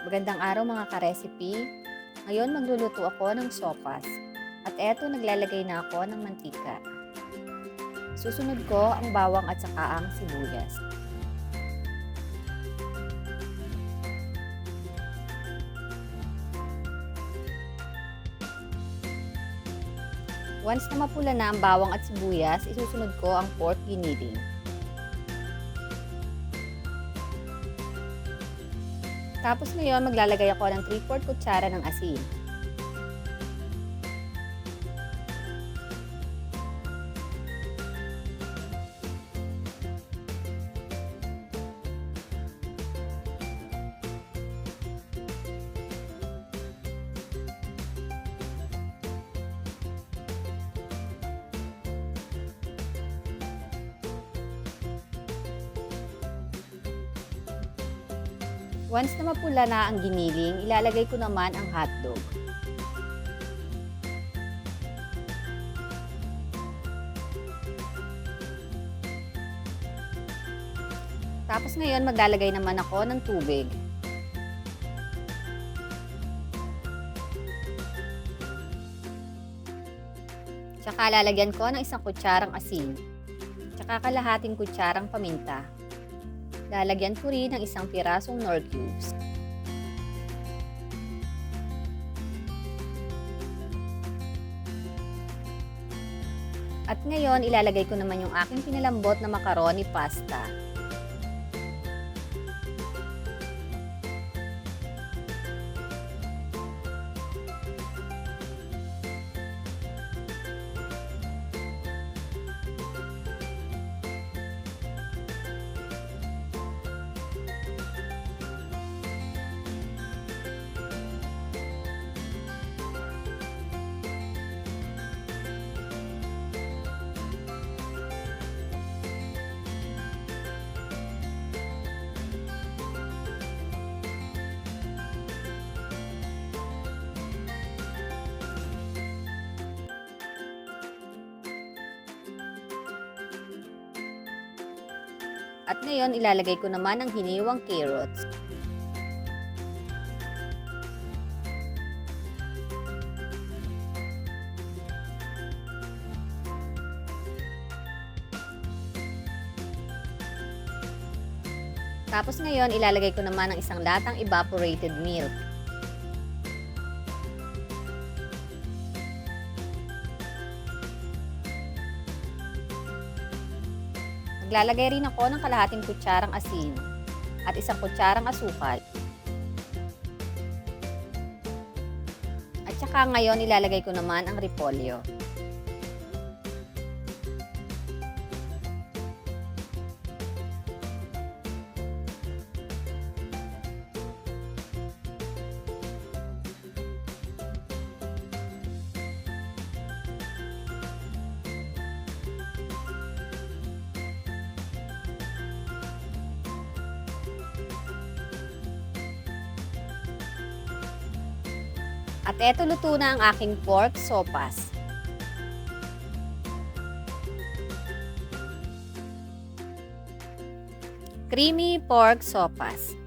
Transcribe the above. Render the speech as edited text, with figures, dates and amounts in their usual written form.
Magandang araw mga ka-recipe. Ngayon magluluto ako ng sopas. At eto naglalagay na ako ng mantika. Susunod ko ang bawang at saka ang sibuyas. Once na mapula na ang bawang at sibuyas, isusunod ko ang pork giniling. Tapos ngayon maglalagay ako ng 3/4 kutsara ng asin. Once na mapula na ang giniling, ilalagay ko naman ang hotdog. Tapos ngayon maglalagay naman ako ng tubig. Tsaka lalagyan ko ng 1 kutsarang asin. Tsaka kalahating kutsarang paminta. Lalagyan ko rin ng 1 pirasong Knorr cubes. At ngayon, ilalagay ko naman yung aking pinalambot na macaroni pasta. At ngayon, ilalagay ko naman ang hiniwang carrots. Tapos ngayon, ilalagay ko naman ang 1 latang evaporated milk. Maglalagay rin ako ng kalahating kutsarang asin at 1 kutsarang asukal. At saka ngayon ilalagay ko naman ang repolyo. At eto luto na ang aking pork sopas. Creamy pork sopas.